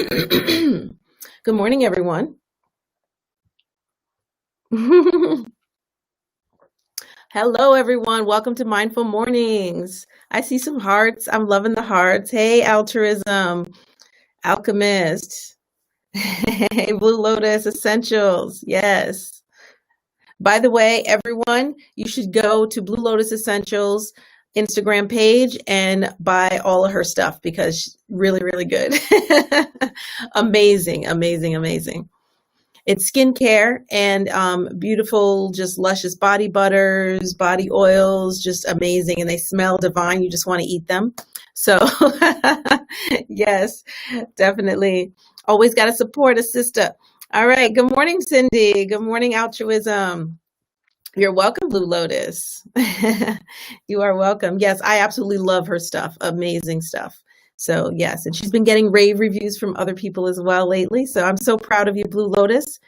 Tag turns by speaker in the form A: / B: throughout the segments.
A: Good morning, everyone. Hello, everyone. Welcome to Mindful Mornings. I see some hearts. I'm loving the hearts. Hey, Altruism, Alchemist. Hey, Blue Lotus Essentials. Yes. By the way, everyone, you should go to Blue Lotus Essentials Instagram page and buy all of her stuff because she's really, really good. Amazing, amazing, amazing. It's skincare and beautiful, just luscious body butters, body oils, just amazing. And they smell divine. You just want to eat them. So, yes, definitely. Always got to support a sister. All right. Good morning, Cindy. Good morning, Altruism. You're welcome, Blue Lotus. You are welcome. Yes, I absolutely love her stuff. Amazing stuff. So, yes, and she's been getting rave reviews from other people as well lately. So, I'm so proud of you, Blue Lotus,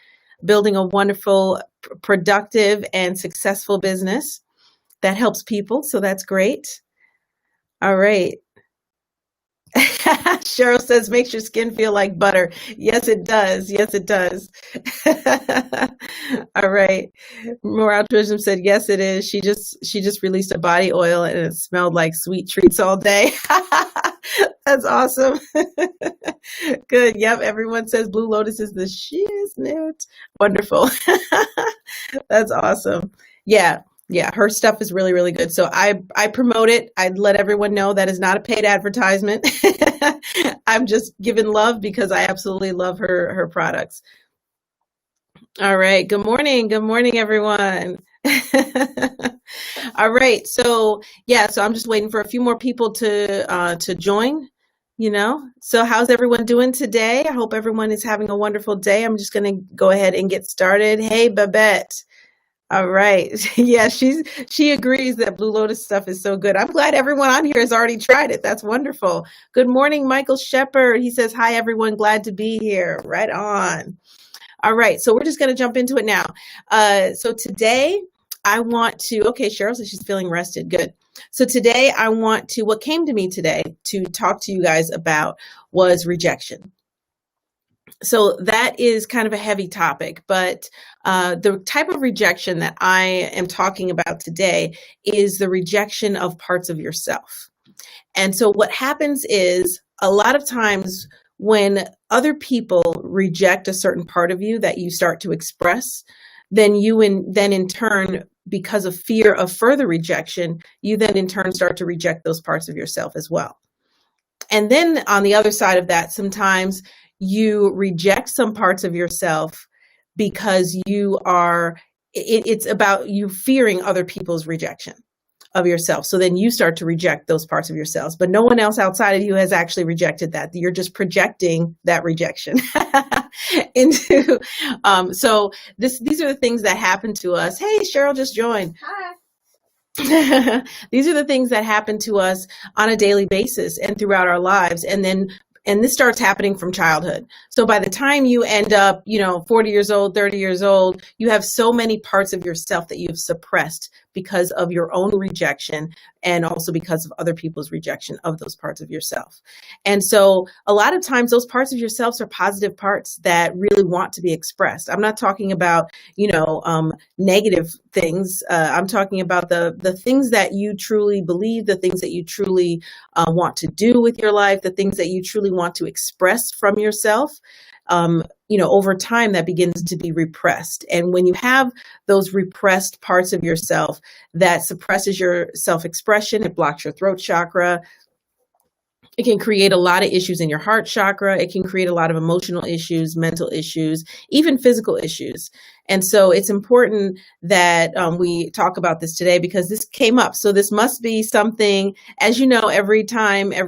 A: building a wonderful, productive, and successful business that helps people. So, that's great. All right. Cheryl says, makes your skin feel like butter. Yes, it does. Yes, it does. All right. More altruism said, yes, it is. She just released a body oil and it smelled like sweet treats all day. That's awesome. Good. Yep. Everyone says Blue Lotus is the shiznit. Wonderful. That's awesome. Yeah. Yeah, her stuff is really, really good. So I promote it. I'd let everyone know that is not a paid advertisement. I'm just giving love because I absolutely love her products. All right. Good morning. Good morning, everyone. All right. So yeah, so I'm just waiting for a few more people to join, you know. So how's everyone doing today? I hope everyone is having a wonderful day. I'm just gonna go ahead and get started. Hey, Babette. All right. Yeah, she agrees that Blue Lotus stuff is so good. I'm glad everyone on here has already tried it. That's wonderful. Good morning, Michael Shepard. He says, hi, everyone. Glad to be here. Right on. All right. So we're just going to jump into it now. So today I want to, okay, Cheryl says she's feeling rested. Good. So today I want to, what came to me today to talk to you guys about was rejection. So that is kind of a heavy topic, but the type of rejection that I am talking about today is the rejection of parts of yourself. And so what happens is a lot of times when other people reject a certain part of you that you start to express, then then in turn, because of fear of further rejection, you then in turn start to reject those parts of yourself as well. And then on the other side of that, sometimes you reject some parts of yourself because it's about you fearing other people's rejection of yourself. So then you start to reject those parts of yourselves, but no one else outside of you has actually rejected that. You're just projecting that rejection into, so these are the things that happen to us. Hey, Cheryl just joined.
B: Hi.
A: These are the things that happen to us on a daily basis and throughout our lives. And this starts happening from childhood. So by the time you end up, 40 years old, 30 years old, you have so many parts of yourself that you've suppressed because of your own rejection and also because of other people's rejection of those parts of yourself. And so a lot of times those parts of yourselves are positive parts that really want to be expressed. I'm not talking about, negative things. I'm talking about the things that you truly believe, the things that you truly want to do with your life, the things that you truly want to express from yourself. Over time that begins to be repressed. And when you have those repressed parts of yourself that suppresses your self-expression, it blocks your throat chakra. It can create a lot of issues in your heart chakra. It can create a lot of emotional issues, mental issues, even physical issues. And so it's important that we talk about this today because this came up. So this must be something, as you know,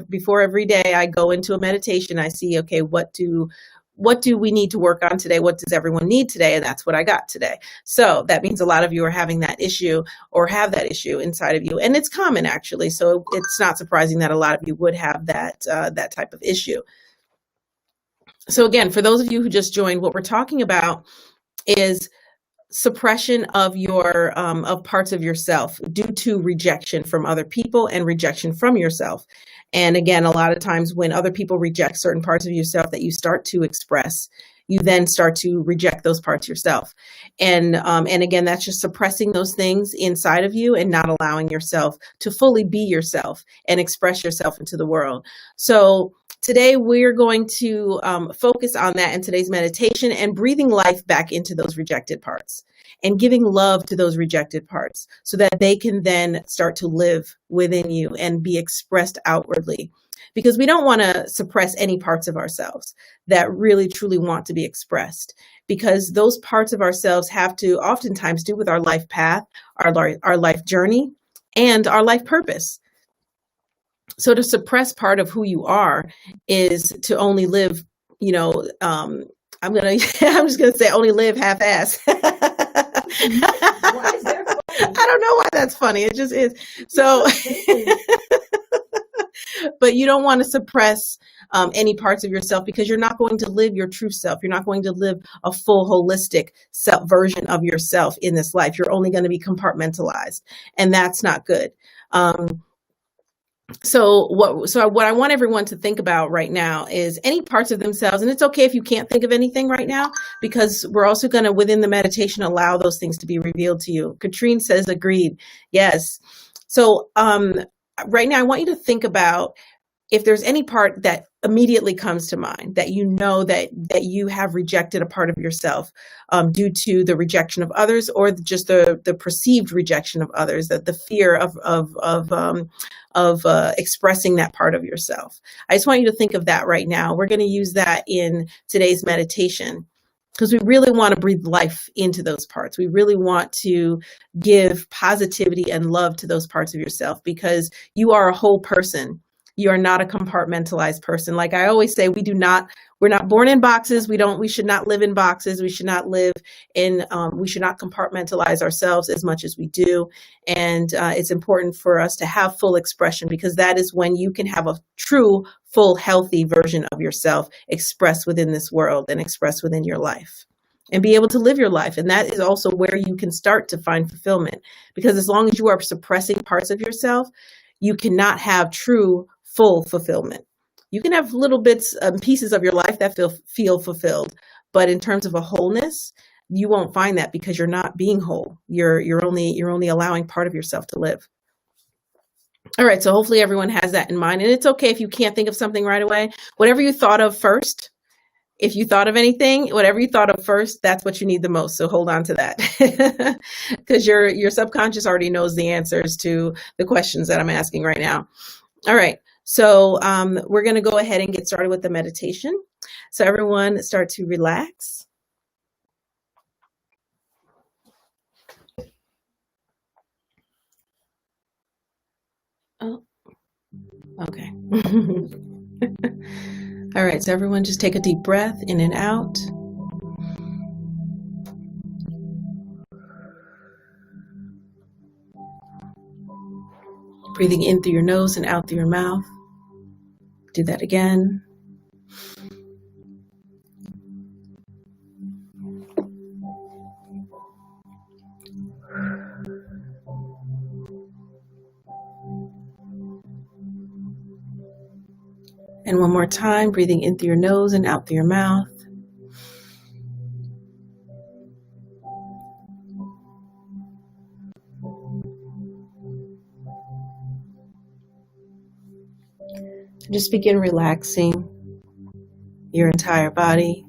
A: before every day I go into a meditation, I see, okay, what do we need to work on today? What does everyone need today? And that's what I got today. So that means a lot of you are having that issue or have that issue inside of you. And it's common actually. So it's not surprising that a lot of you would have that type of issue. So again, for those of you who just joined, what we're talking about is suppression of your of parts of yourself due to rejection from other people and rejection from yourself. And again, a lot of times when other people reject certain parts of yourself that you start to express, you then start to reject those parts yourself. And again, that's just suppressing those things inside of you and not allowing yourself to fully be yourself and express yourself into the world. So today we're going to focus on that in today's meditation and breathing life back into those rejected parts and giving love to those rejected parts so that they can then start to live within you and be expressed outwardly. Because we don't want to suppress any parts of ourselves that really truly want to be expressed, because those parts of ourselves have to oftentimes do with our life path, our life journey, and our life purpose. So to suppress part of who you are is to only live, I'm just gonna say only live half-ass.
B: Why is that funny?
A: I don't know why that's funny. It just is. So, but you don't want to suppress any parts of yourself, because you're not going to live your true self. You're not going to live a full holistic self version of yourself in this life. You're only going to be compartmentalized, and that's not good. So what I want everyone to think about right now is any parts of themselves, and it's okay if you can't think of anything right now, because we're also going to, within the meditation, allow those things to be revealed to you. Katrine says, agreed. Yes. So right now, I want you to think about if there's any part that immediately comes to mind that you know that you have rejected a part of yourself due to the rejection of others, or just the perceived rejection of others, that the fear of expressing that part of yourself. I just want you to think of that right now. We're going to use that in today's meditation, because we really want to breathe life into those parts. We really want to give positivity and love to those parts of yourself, because you are a whole person. You are not a compartmentalized person. Like I always say, we're not born in boxes. We should not live in boxes. We should not live in, we should not compartmentalize ourselves as much as we do. And it's important for us to have full expression, because that is when you can have a true, full, healthy version of yourself expressed within this world and expressed within your life, and be able to live your life. And that is also where you can start to find fulfillment, because as long as you are suppressing parts of yourself, you cannot have true, full fulfillment. You can have little bits and pieces of your life that feel fulfilled, but in terms of a wholeness, you won't find that, because you're not being whole. You're only allowing part of yourself to live. All right, so hopefully everyone has that in mind, and it's okay if you can't think of something right away. Whatever you thought of first, if you thought of anything, whatever you thought of first, that's what you need the most. So hold on to that, because your subconscious already knows the answers to the questions that I'm asking right now. All right. So we're going to go ahead and get started with the meditation. So everyone start to relax. Oh, okay. All right. So everyone just take a deep breath in and out. Breathing in through your nose and out through your mouth. Do that again. And one more time, breathing in through your nose and out through your mouth. Just begin relaxing your entire body.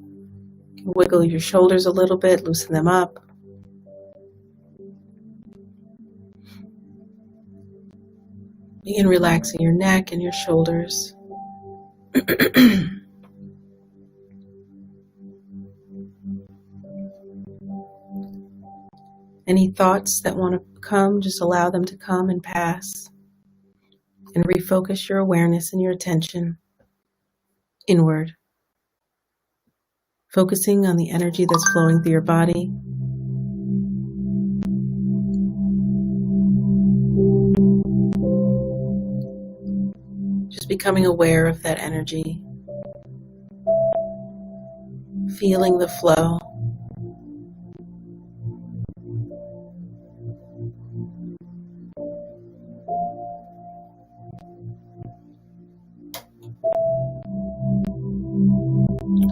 A: Wiggle your shoulders a little bit, loosen them up. Begin relaxing your neck and your shoulders. Any thoughts that want to come, just allow them to come and pass. And refocus your awareness and your attention inward, focusing on the energy that's flowing through your body. Just becoming aware of that energy, feeling the flow.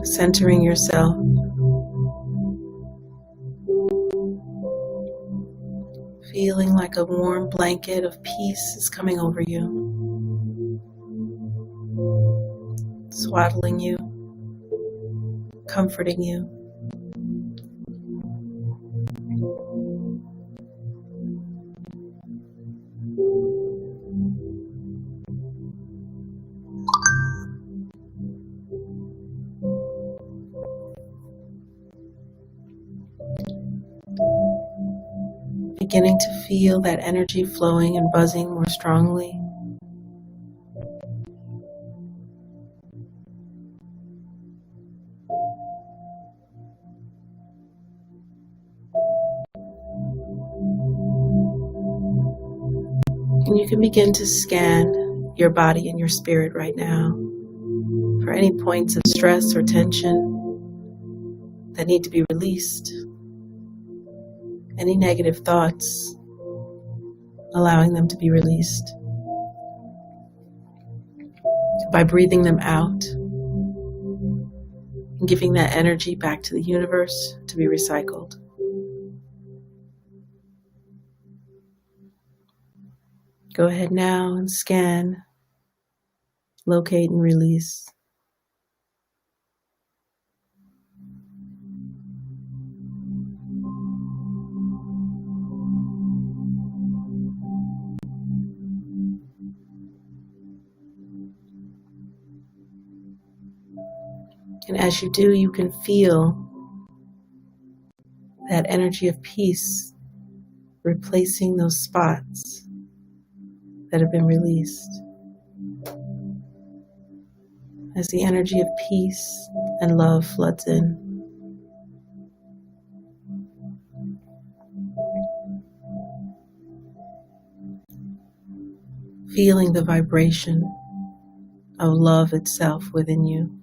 A: centering yourself, feeling like a warm blanket of peace is coming over you, swaddling you, comforting you. Beginning to feel that energy flowing and buzzing more strongly. And you can begin to scan your body and your spirit right now for any points of stress or tension that need to be released. Any negative thoughts, allowing them to be released by breathing them out and giving that energy back to the universe to be recycled. Go ahead now and scan, locate and release. And as you do, you can feel that energy of peace replacing those spots that have been released. As the energy of peace and love floods in. Feeling the vibration of love itself within you.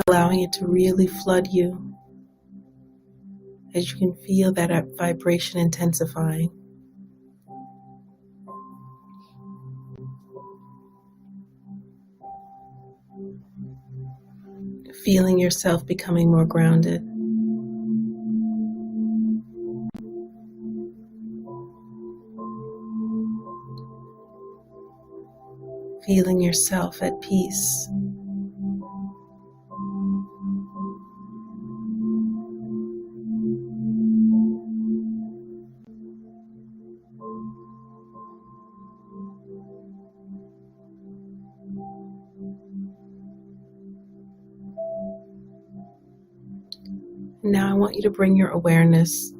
A: Allowing it to really flood you as you can feel that vibration intensifying. Feeling yourself becoming more grounded. Feeling yourself at peace. Now I want you to bring your awareness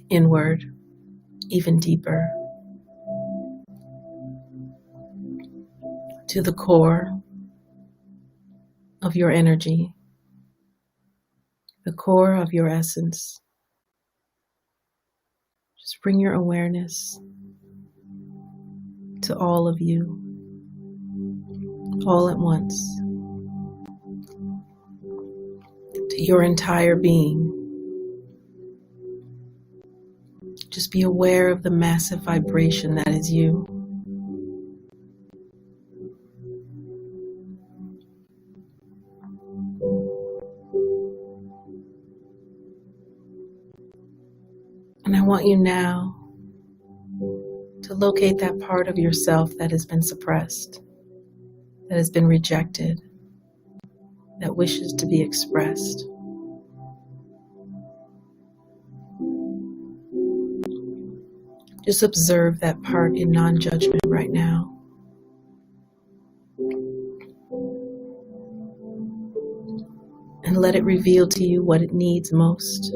A: inward, even deeper, to the core of your energy, the core of your essence. Just bring your awareness to all of you, all at once. To your entire being. Just be aware of the massive vibration that is you. And I want you now to locate that part of yourself that has been suppressed, that has been rejected, that wishes to be expressed. Just observe that part in non-judgment right now. And let it reveal to you what it needs most.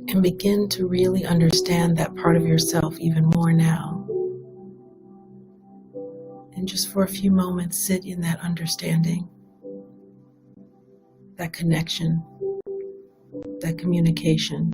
A: And begin to really understand that part of yourself even more now. And just for a few moments, sit in that understanding. that connection, that communication.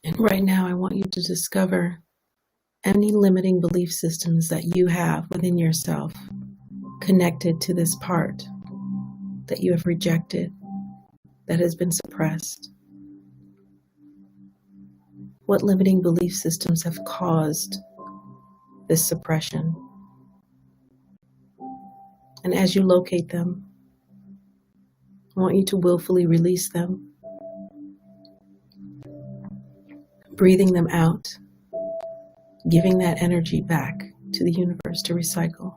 A: And right now, I want you to discover any limiting belief systems that you have within yourself connected to this part that you have rejected, that has been suppressed. What limiting belief systems have caused this suppression? And as you locate them, I want you to willfully release them, breathing them out, giving that energy back to the universe to recycle.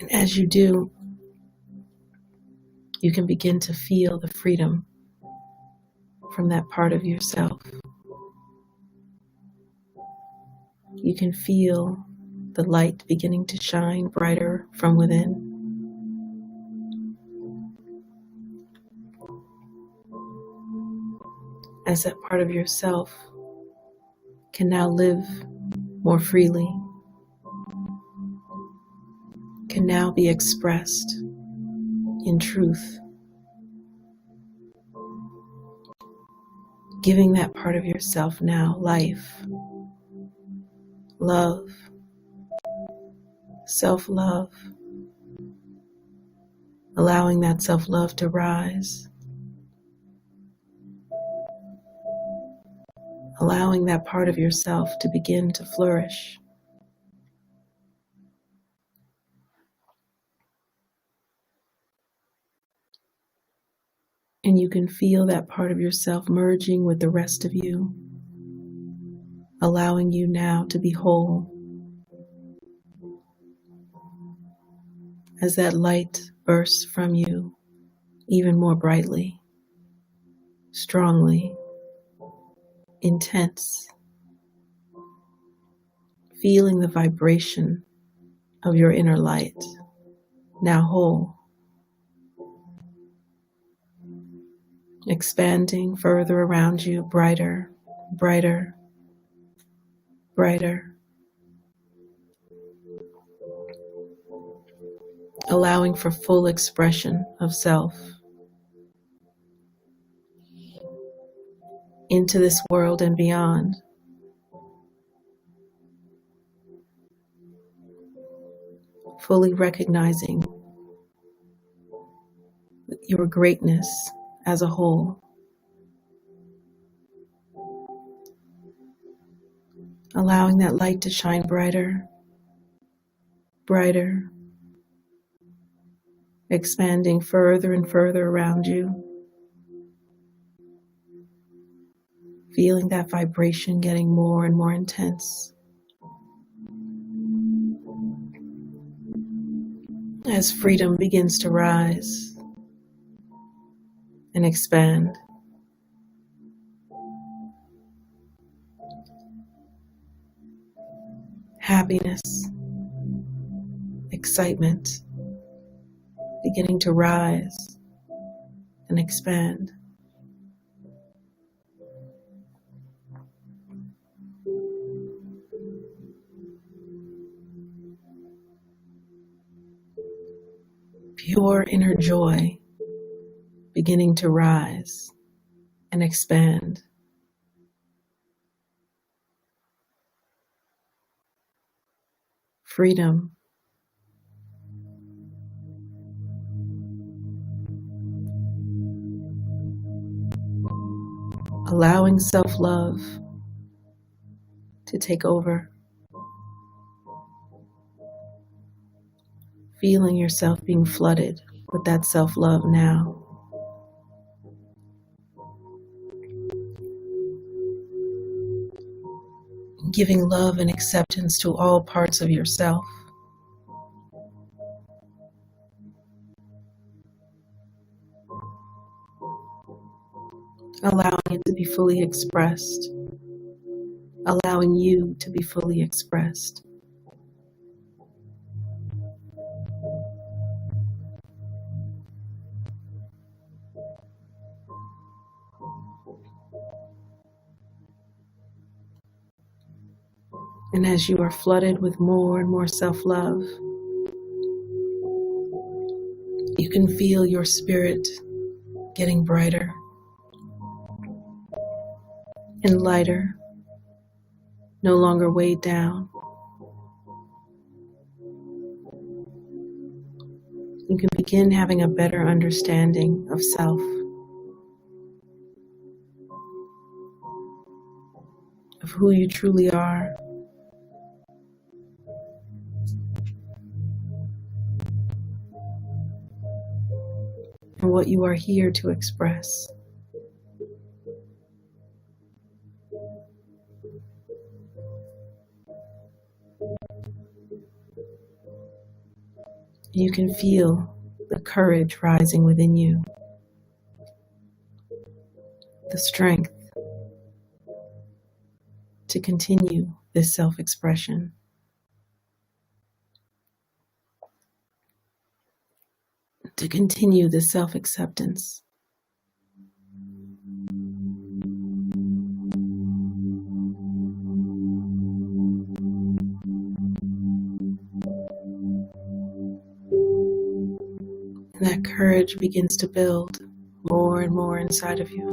A: And as you do, you can begin to feel the freedom from that part of yourself. You can feel the light beginning to shine brighter from within. As that part of yourself can now live more freely, can now be expressed in truth, giving that part of yourself now life, love, self-love, allowing that self-love to rise, allowing that part of yourself to begin to flourish. And you can feel that part of yourself merging with the rest of you, allowing you now to be whole. As that light bursts from you even more brightly, strongly, intense, feeling the vibration of your inner light, now whole, expanding further around you, brighter, brighter, brighter, allowing for full expression of self into this world and beyond. Fully recognizing your greatness as a whole. Allowing that light to shine brighter, brighter, expanding further and further around you. Feeling that vibration getting more and more intense. As freedom begins to rise and expand. Happiness, excitement, beginning to rise and expand. Pure inner joy beginning to rise and expand. Freedom. allowing self-love to take over, feeling yourself being flooded with that self-love now. Giving love and acceptance to all parts of yourself. Allowing it to be fully expressed. Allowing you to be fully expressed. And as you are flooded with more and more self-love, you can feel your spirit getting brighter and lighter, no longer weighed down. You can begin having a better understanding of self, of who you truly are, and what you are here to express. You can feel the courage rising within you, the strength to continue this self-expression. To continue this self-acceptance. And that courage begins to build more and more inside of you.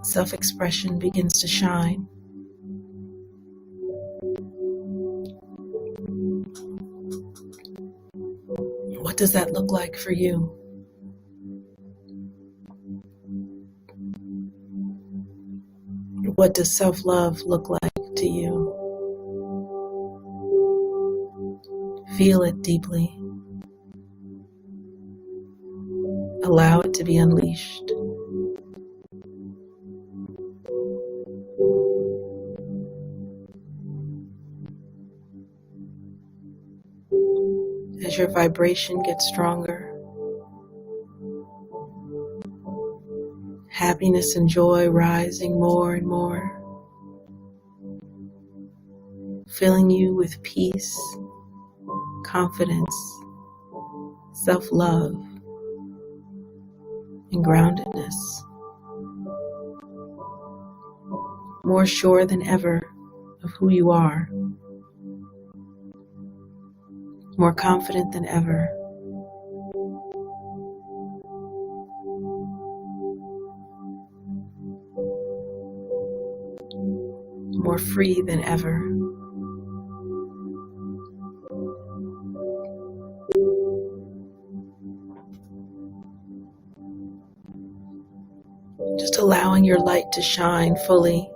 A: Self-expression begins to shine. What does that look like for you? What does self-love look like to you? Feel it deeply. Allow it to be unleashed. As your vibration gets stronger, happiness and joy rising more and more, filling you with peace, confidence, self-love, and groundedness. More sure than ever of who you are. More confident than ever. More free than ever. Just allowing your light to shine fully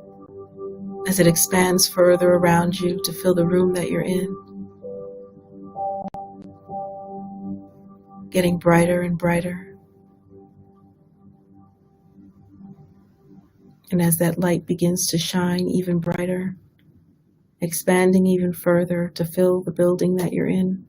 A: as it expands further around you to fill the room that you're in. Getting brighter and brighter. And as that light begins to shine even brighter, expanding even further to fill the building that you're in.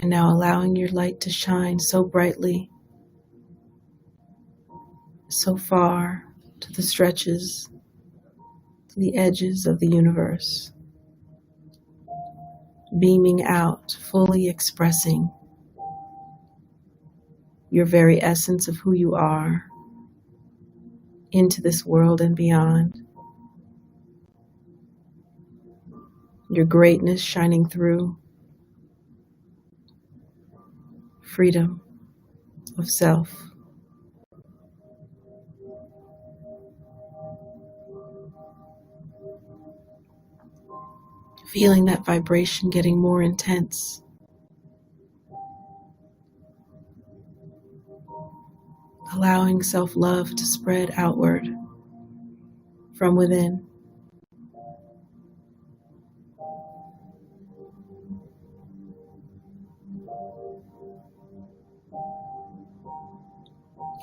A: And now allowing your light to shine so brightly, so far to the stretches, to the edges of the universe. Beaming out, fully expressing your very essence of who you are into this world and beyond. Your greatness shining through. Freedom of self. Feeling that vibration getting more intense. Allowing self-love to spread outward from within.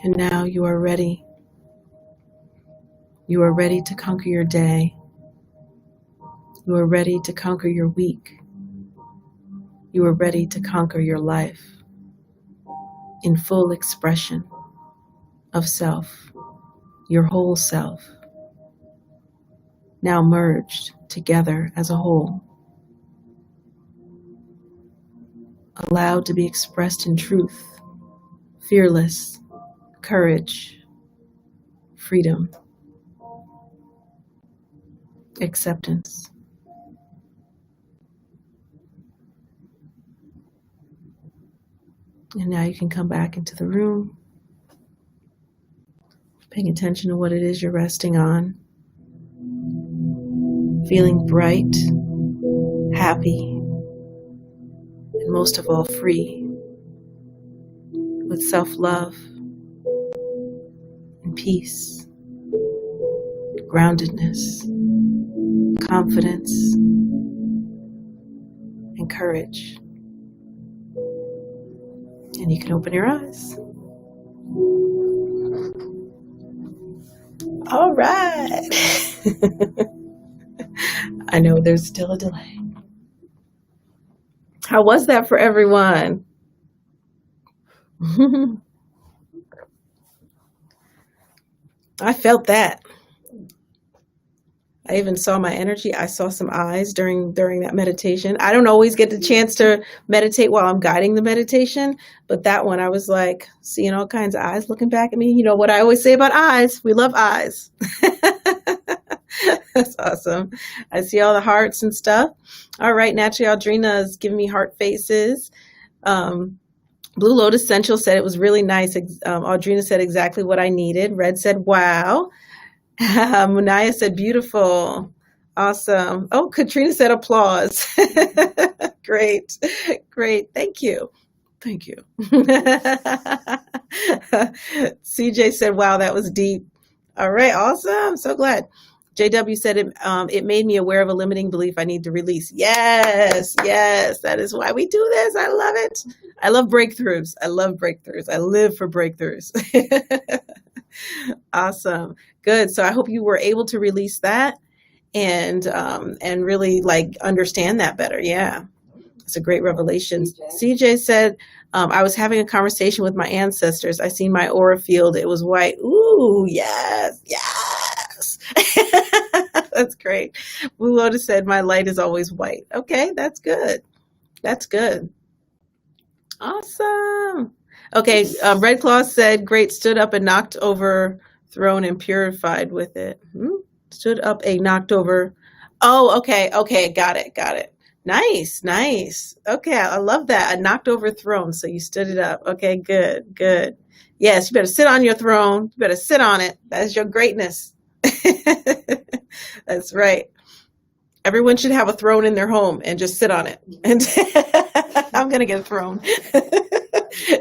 A: And now you are ready. You are ready to conquer your day. You are ready to conquer your week. You are ready to conquer your life in full expression of self, your whole self, now merged together as a whole, allowed to be expressed in truth, fearless, courage, freedom, acceptance. And now you can come back into the room, paying attention to what it is you're resting on, feeling bright, happy, and most of all free, with self-love and peace, groundedness, confidence, and courage. And you can open your eyes. All right. I know there's still a delay. How was that for everyone? I felt that. I even saw my energy. I saw some eyes during that meditation. I don't always get the chance to meditate while I'm guiding the meditation, but that one I was like seeing all kinds of eyes looking back at me. You know what I always say about eyes? We love eyes. That's awesome. I see all the hearts and stuff. All right, naturally, Audrina is giving me heart faces. Blue Lotus Central said it was really nice. Audrina said exactly what I needed. Red said, wow. Munaya said, beautiful. Awesome. Oh, Katrina said, applause. Great. Great. Thank you. Thank you. CJ said, wow, that was deep. All right. Awesome. So glad. JW said it made me aware of a limiting belief I need to release. Yes, yes, that is why we do this. I love it. I love breakthroughs. I love breakthroughs. I live for breakthroughs. Awesome. Good. So I hope you were able to release that and really like understand that better. Yeah. It's a great revelation. CJ said, I was having a conversation with my ancestors. I seen my aura field. It was white. Ooh, yes, yes. That's great. Blue Lotus said, my light is always white. Okay, that's good. That's good. Awesome. Okay, Red Claw said, great, stood up and knocked over, thrown and purified with it. Stood up and knocked over. Oh, okay, okay, got it, got it. Nice, nice. Okay, I love that. A knocked over throne, so you stood it up. Okay, good, good. Yes, you better sit on your throne. You better sit on it. That's your greatness. That's right. Everyone should have a throne in their home and just sit on it. And I'm going to get a throne.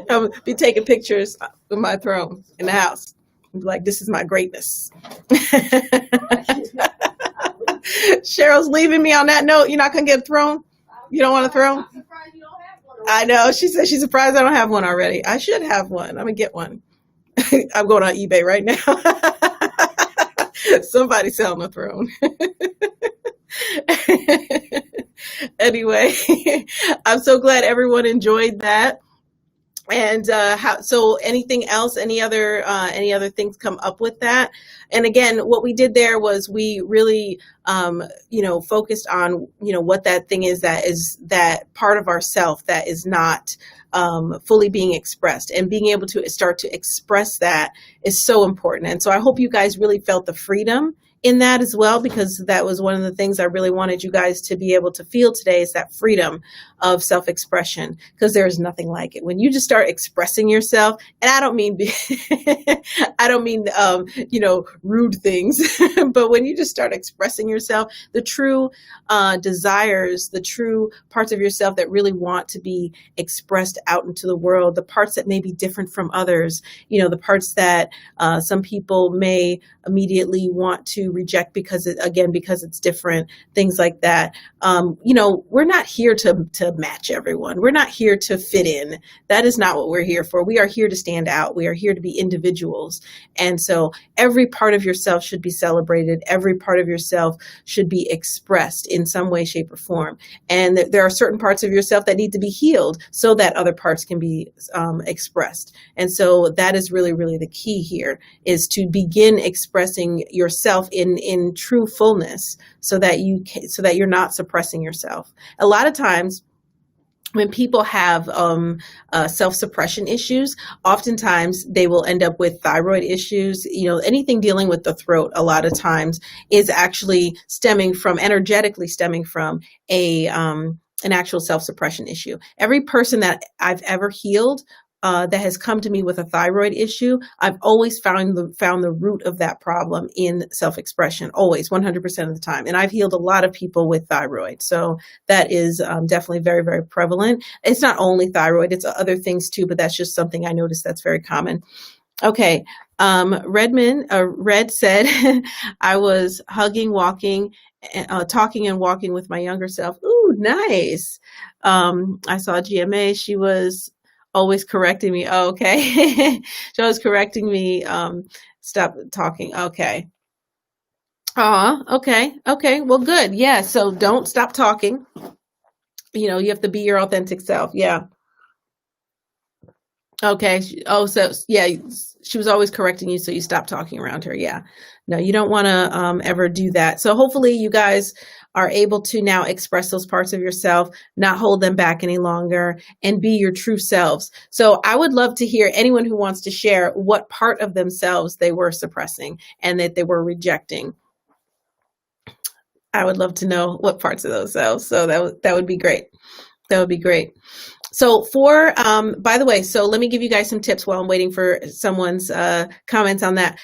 A: I'll be taking pictures with my throne in the house. Be like, this is my greatness. Cheryl's leaving me on that note. You're not going to get a throne? You don't want a throne? I know. She said she's surprised I don't have one already. I should have one. I'm going to get one. I'm going on eBay right now. Somebody selling a throne. Anyway, I'm so glad everyone enjoyed that. And so anything else, any other things come up with that? And again, what we did there was we really, focused on, what that thing is that part of ourself that is not fully being expressed, and being able to start to express that is so important. And so I hope you guys really felt the freedom in that as well, because that was one of the things I really wanted you guys to be able to feel today, is that freedom of self-expression, because there is nothing like it. When you just start expressing yourself, and I don't mean, rude things, but when you just start expressing yourself, the true desires, the true parts of yourself that really want to be expressed out into the world, the parts that may be different from others, the parts that some people may immediately want to reject because it's different, things like that. We're not here to match everyone. We're not here to fit in. That is not what we're here for. We are here to stand out. We are here to be individuals. And so every part of yourself should be celebrated. Every part of yourself should be expressed in some way, shape, or form. And there are certain parts of yourself that need to be healed so that other parts can be expressed. And so that is really, really the key here, is to begin expressing yourself in true fullness, so that you're not suppressing yourself. A lot of times when people have self-suppression issues, oftentimes they will end up with thyroid issues. Anything dealing with the throat a lot of times is actually energetically stemming from an actual self-suppression issue. Every person that I've ever healed that has come to me with a thyroid issue, I've always found the root of that problem in self-expression, always, 100% of the time. And I've healed a lot of people with thyroid. So that is definitely very, very prevalent. It's not only thyroid, it's other things too, but that's just something I noticed that's very common. Okay. Red said, I was hugging, walking, talking and walking with my younger self. Ooh, nice. I saw GMA. She was always correcting me. Oh, okay. She was correcting me. Stop talking. Okay. Okay. Okay. Well, good. Yeah. So don't stop talking. You have to be your authentic self. Yeah. Okay. So yeah, she was always correcting you, so you stopped talking around her. Yeah. No, you don't want to ever do that. So hopefully you guys are able to now express those parts of yourself, not hold them back any longer, and be your true selves. So I would love to hear anyone who wants to share what part of themselves they were suppressing and that they were rejecting. I would love to know what parts of those selves. So that would be great. That would be great. So by the way, so let me give you guys some tips while I'm waiting for someone's comments on that.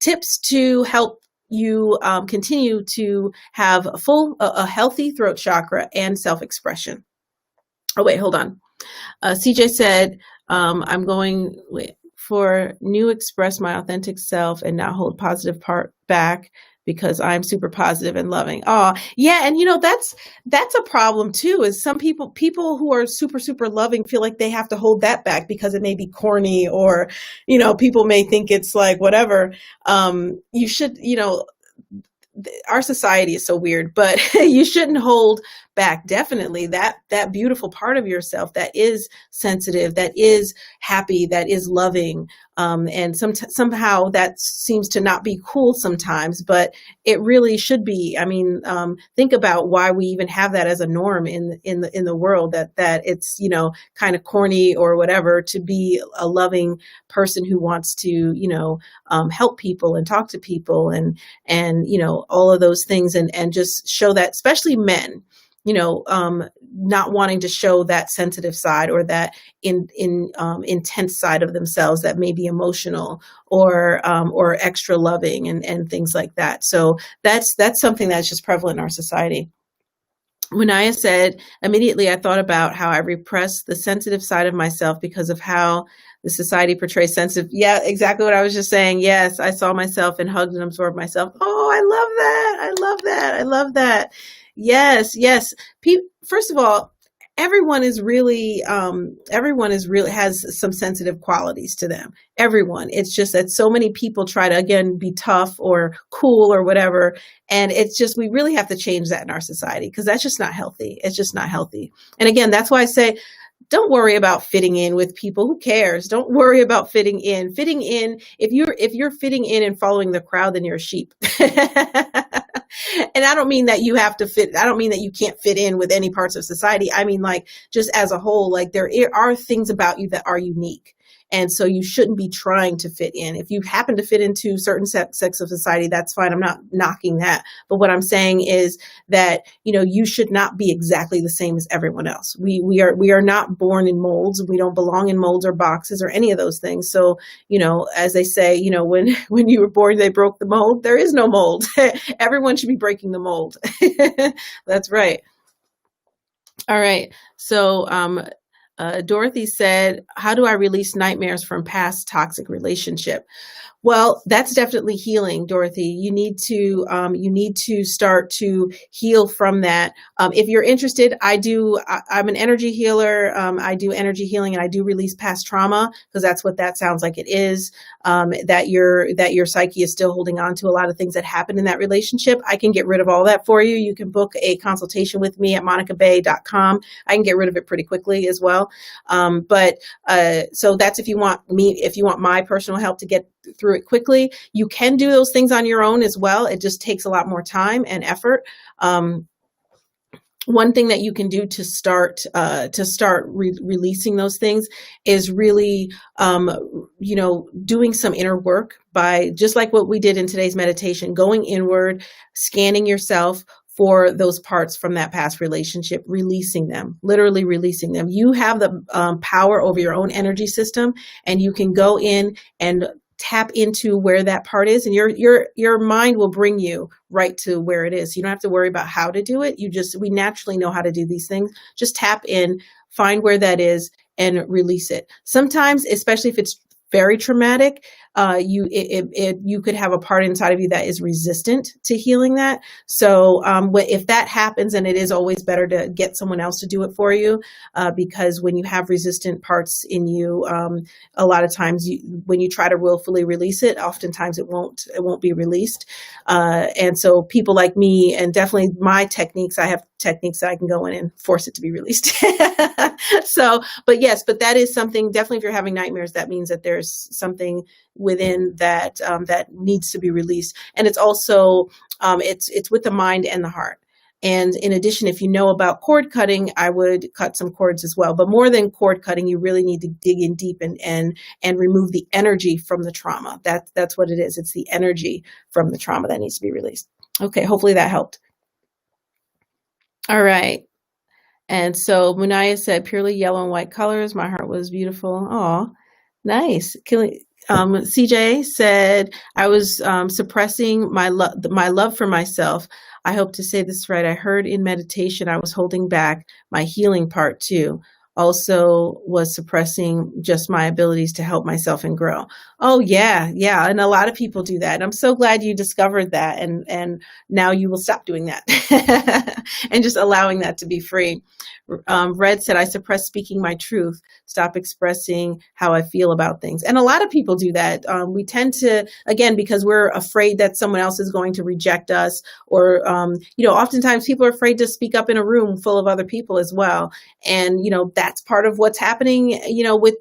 A: Tips to help you continue to have a healthy throat chakra and self-expression. Oh, wait, hold on. CJ said, I'm going for new express my authentic self and not hold positive part back, because I'm super positive and loving. Oh, yeah. And that's a problem too, is some people who are super, super loving feel like they have to hold that back because it may be corny, or, people may think it's like, whatever. You should, our society is so weird, but you shouldn't hold back. Definitely that beautiful part of yourself that is sensitive, that is happy, that is loving. And somehow that seems to not be cool sometimes, but it really should be. I mean, think about why we even have that as a norm in the world, that it's, kind of corny or whatever to be a loving person who wants to, help people and talk to people and all of those things, and just show that, especially men, not wanting to show that sensitive side or that intense side of themselves that may be emotional or extra loving and things like that. So that's something that's just prevalent in our society. Munaya said, immediately I thought about how I repress the sensitive side of myself because of how the society portrays sensitive. Yeah, exactly what I was just saying. Yes, I saw myself and hugged and absorbed myself. Oh, I love that. I love that. I love that. Yes, yes. First of all, everyone is really has some sensitive qualities to them. Everyone. It's just that so many people try to, again, be tough or cool or whatever. And it's just, we really have to change that in our society, because that's just not healthy. It's just not healthy. And again, that's why I say, don't worry about fitting in with people. Who cares? Don't worry about fitting in. Fitting in, if you're fitting in and following the crowd, then you're a sheep. And I don't mean that you have to fit. I don't mean that you can't fit in with any parts of society. I mean, like, just as a whole, like, there are things about you that are unique. And so you shouldn't be trying to fit in. If you happen to fit into certain sects of society, that's fine. I'm not knocking that. But what I'm saying is that, you should not be exactly the same as everyone else. We are not born in molds. We don't belong in molds or boxes or any of those things. So, as they say, when you were born, they broke the mold. There is no mold. Everyone should be breaking the mold. That's right. All right. So, Dorothy said, how do I release nightmares from past toxic relationship? Well, that's definitely healing, Dorothy. You need to start to heal from that. If you're interested, I'm an energy healer. I do energy healing, and I do release past trauma, because that's what that sounds like it is. That your psyche is still holding on to a lot of things that happened in that relationship. I can get rid of all that for you. You can book a consultation with me at monicabay.com. I can get rid of it pretty quickly as well. So that's if you want my personal help to get through it quickly. You can do those things on your own as well. It just takes a lot more time and effort. One thing that you can do to start releasing those things is really, doing some inner work, by just like what we did in today's meditation, going inward, scanning yourself for those parts from that past relationship, releasing them, literally releasing them. You have the power over your own energy system, and you can go in and tap into where that part is, and your mind will bring you right to where it is. You don't have to worry about how to do it. We naturally know how to do these things. Just tap in, find where that is, and release it. Sometimes, especially if it's very traumatic, you could have a part inside of you that is resistant to healing that. So if that happens, and it is always better to get someone else to do it for you, because when you have resistant parts in you, a lot of times when you try to willfully release it, oftentimes it won't be released. And so people like me, and definitely my techniques, I have techniques that I can go in and force it to be released. But that is something, definitely if you're having nightmares, that means that there's something within that that needs to be released. And it's also it's with the mind and the heart. And in addition, if you know about cord cutting, I would cut some cords as well. But more than cord cutting, you really need to dig in deep and remove the energy from the trauma. That's what it is. It's the energy from the trauma that needs to be released. Okay, hopefully that helped. All right. And so Munaya said, purely yellow and white colors. My heart was beautiful. Oh, nice. CJ said, I was suppressing my love for myself. I hope to say this right. I heard in meditation I was holding back my healing part too. Also was suppressing just my abilities to help myself and grow. Oh yeah. And a lot of people do that. And I'm so glad you discovered that. And now you will stop doing that and just allowing that to be free. Red said, I suppress speaking my truth, stop expressing how I feel about things. And a lot of people do that. We tend to, again, because we're afraid that someone else is going to reject us, or, oftentimes people are afraid to speak up in a room full of other people as well. And, that's part of what's happening, with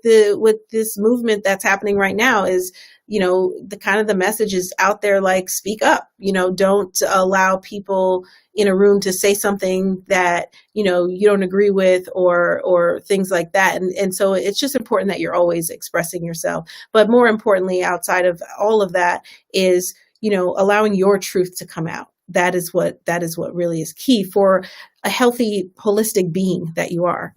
A: this movement that's happening right now is, the kind of the message is out there, like, speak up, don't allow people in a room to say something that, you don't agree with, or things like that. And so it's just important that you're always expressing yourself. But more importantly, outside of all of that is, allowing your truth to come out. That is what really is key for a healthy, holistic being that you are,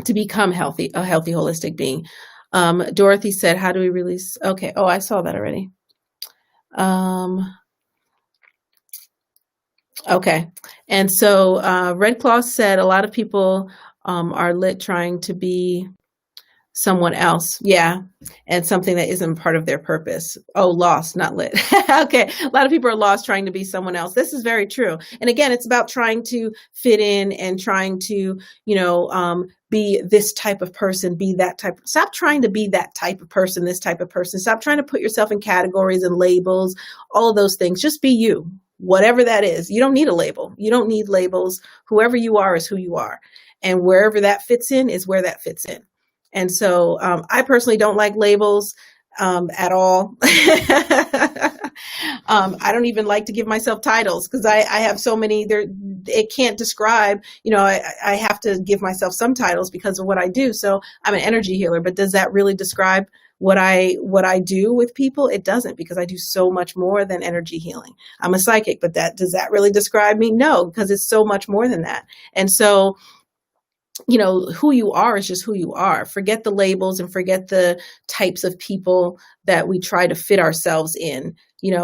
A: to become a healthy, holistic being. Dorothy said, how do we release? Okay. Oh, I saw that already. Okay. And so Red Claw said, a lot of people are lit trying to be someone else. Yeah. And something that isn't part of their purpose. Oh, lost, not lit. Okay. A lot of people are lost trying to be someone else. This is very true. And again, it's about trying to fit in and trying to, be this type of person, be that type. Stop trying to be that type of person, this type of person. Stop trying to put yourself in categories and labels, all of those things. Just be you, whatever that is. You don't need a label. You don't need labels. Whoever you are is who you are. And wherever that fits in is where that fits in. And so I personally don't like labels at all. I don't even like to give myself titles, because I have so many. it can't describe, I have to give myself some titles because of what I do. So I'm an energy healer, but does that really describe what I do with people? It doesn't, because I do so much more than energy healing. I'm a psychic, but does that really describe me? No, because it's so much more than that. And so, who you are is just who you are. Forget the labels and forget the types of people that we try to fit ourselves in,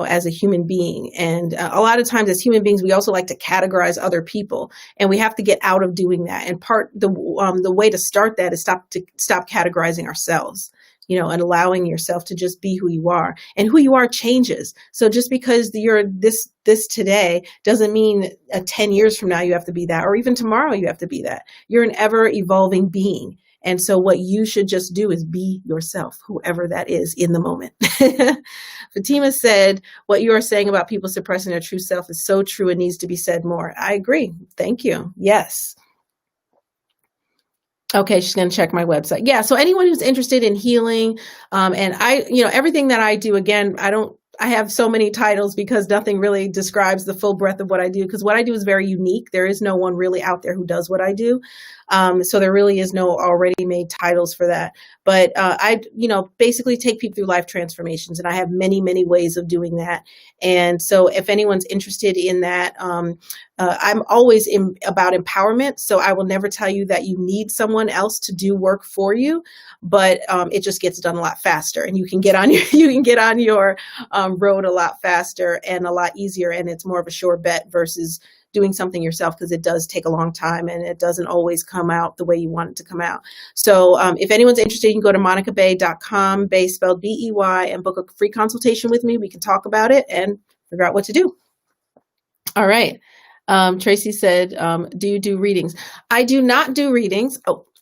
A: as a human being. And a lot of times as human beings, we also like to categorize other people, and we have to get out of doing that. And the way to start that is stop categorizing ourselves, and allowing yourself to just be who you are. And who you are changes. So just because you're this today doesn't mean 10 years from now you have to be that, or even tomorrow you have to be that. You're an ever evolving being. And so what you should just do is be yourself, whoever that is in the moment. Fatima said, what you are saying about people suppressing their true self is so true and needs to be said more. I agree. Thank you. Yes. Okay, she's going to check my website. Yeah, so anyone who's interested in healing, and everything that I do, again, I have so many titles because nothing really describes the full breadth of what I do, because what I do is very unique. There is no one really out there who does what I do. So there really is no already made titles for that. But I basically take people through life transformations, and I have many, many ways of doing that. And so if anyone's interested in that, I'm always about empowerment. So I will never tell you that you need someone else to do work for you, but it just gets done a lot faster, and you can get on your road a lot faster and a lot easier, and it's more of a sure bet versus doing something yourself, because it does take a long time and it doesn't always come out the way you want it to come out. So if anyone's interested, you can go to monicabey.com, Bey spelled B-E-Y, and book a free consultation with me. We can talk about it and figure out what to do. All right. Tracy said, do you do readings? I do not do readings.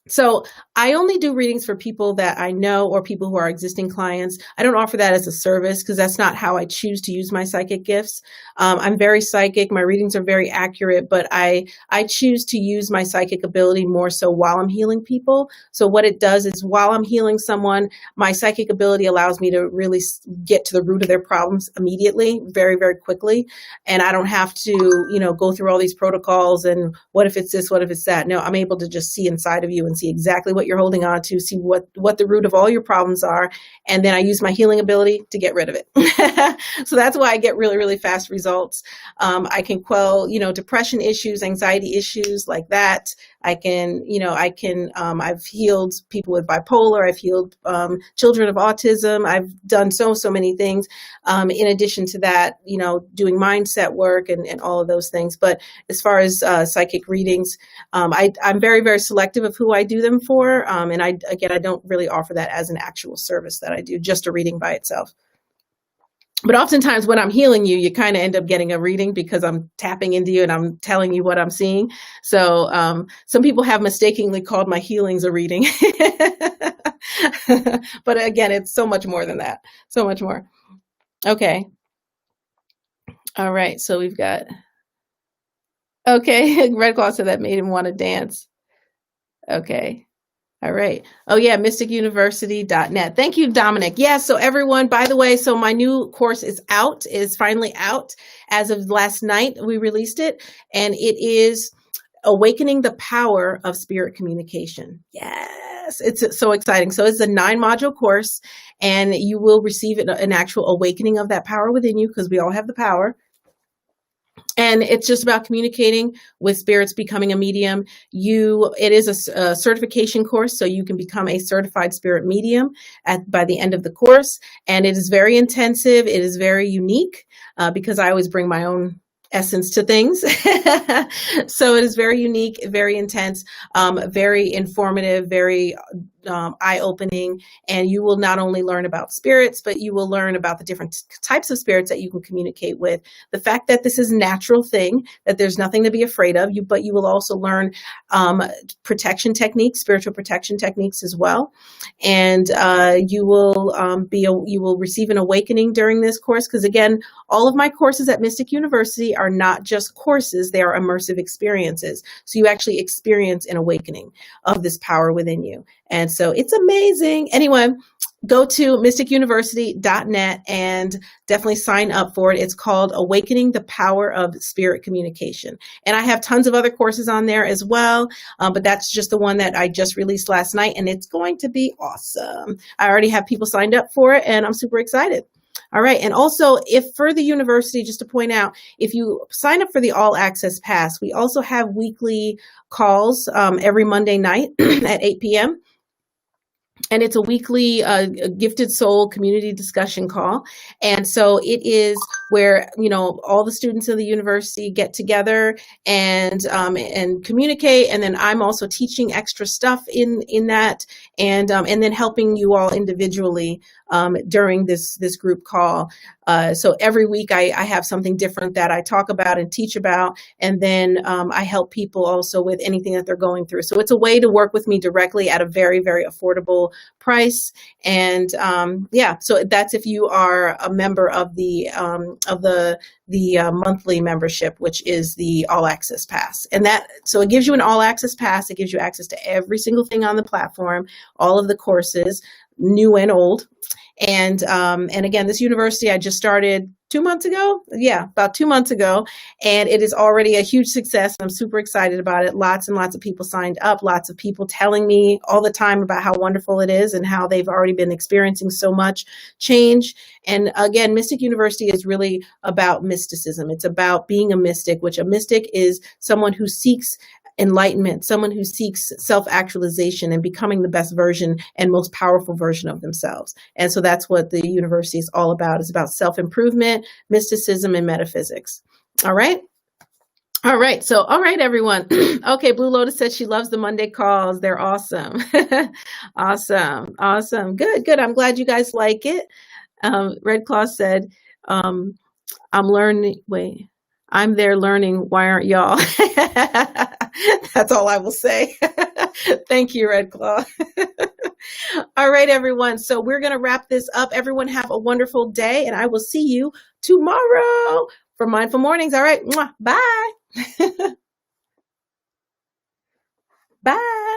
A: So I only do readings for people that I know or people who are existing clients. I don't offer that as a service because that's not how I choose to use my psychic gifts. I'm very psychic. My readings are very accurate, but I choose to use my psychic ability more so while I'm healing people. So what it does is while I'm healing someone, my psychic ability allows me to really get to the root of their problems immediately, very, very quickly. And I don't have to, go through all these protocols and what if it's this, what if it's that? No, I'm able to just see inside of you and see exactly what you're holding on to, see what the root of all your problems are. And then I use my healing ability to get rid of it. So that's why I get really, really fast results. I can quell, depression issues, anxiety issues like that. I've healed people with bipolar. I've healed children of autism. I've done so many things. In addition to that, doing mindset work and all of those things. But as far as psychic readings, I'm very, very selective of who I do them for. And I don't really offer that as an actual service that I do, just a reading by itself. But oftentimes when I'm healing you, you kind of end up getting a reading because I'm tapping into you and I'm telling you what I'm seeing. So some people have mistakenly called my healings a reading. But again, it's so much more than that. So much more. Okay. All right. So we've got, okay. Red Claw said that made him want to dance. Okay. All right. Oh yeah, mysticuniversity.net. Thank you, Dominic. Yeah, so everyone, by the way, so my new course is finally out. As of last night, we released it, and it is Awakening the Power of Spirit Communication. Yes, it's so exciting. So it's a 9-module course, and you will receive an actual awakening of that power within you, because we all have the power. And it's just about communicating with spirits, becoming a medium. It is a certification course, so you can become a certified spirit medium by the end of the course. And it is very intensive. It is very unique because I always bring my own essence to things. So it is very unique, very intense, very informative, very eye-opening, and you will not only learn about spirits, but you will learn about the different types of spirits that you can communicate with. The fact that this is a natural thing, that there's nothing to be afraid of, but you will also learn protection techniques, spiritual protection techniques as well. And you will receive an awakening during this course, because again, all of my courses at Mystic University are not just courses, they are immersive experiences. So you actually experience an awakening of this power within you. And so it's amazing. Anyway, go to mysticuniversity.net and definitely sign up for it. It's called Awakening the Power of Spirit Communication. And I have tons of other courses on there as well, but that's just the one that I just released last night, and it's going to be awesome. I already have people signed up for it, and I'm super excited. All right. And also, if for the university, just to point out, if you sign up for the All Access Pass, we also have weekly calls every Monday night at 8 p.m. And it's a weekly Gifted Soul community discussion call. And so it is where, all the students of the university get together and communicate. And then I'm also teaching extra stuff in that, and then helping you all individually during this group call. So every week I have something different that I talk about and teach about, and then I help people also with anything that they're going through. So it's a way to work with me directly at a very, very affordable price. And so that's if you are a member of the monthly membership, which is the All Access Pass. And so it gives you an All Access Pass. It gives you access to every single thing on the platform, all of the courses, new and old. And again, this university I just started 2 months ago. Yeah, about 2 months ago. And it is already a huge success. I'm super excited about it. Lots and lots of people signed up, lots of people telling me all the time about how wonderful it is and how they've already been experiencing so much change. And again, Mystic University is really about mysticism. It's about being a mystic, which a mystic is someone who seeks enlightenment, someone who seeks self-actualization and becoming the best version and most powerful version of themselves. And so that's what the university is all about. It's about self-improvement, mysticism, and metaphysics. All right. All right. So, all right, everyone. Okay. Blue Lotus said she loves the Monday calls. They're awesome. Awesome. Good. I'm glad you guys like it. Red Claw said, I'm there learning. Why aren't y'all? That's all I will say. Thank you, Red Claw. All right, everyone. So we're going to wrap this up. Everyone have a wonderful day, and I will see you tomorrow for Mindful Mornings. All right. Mwah. Bye. Bye.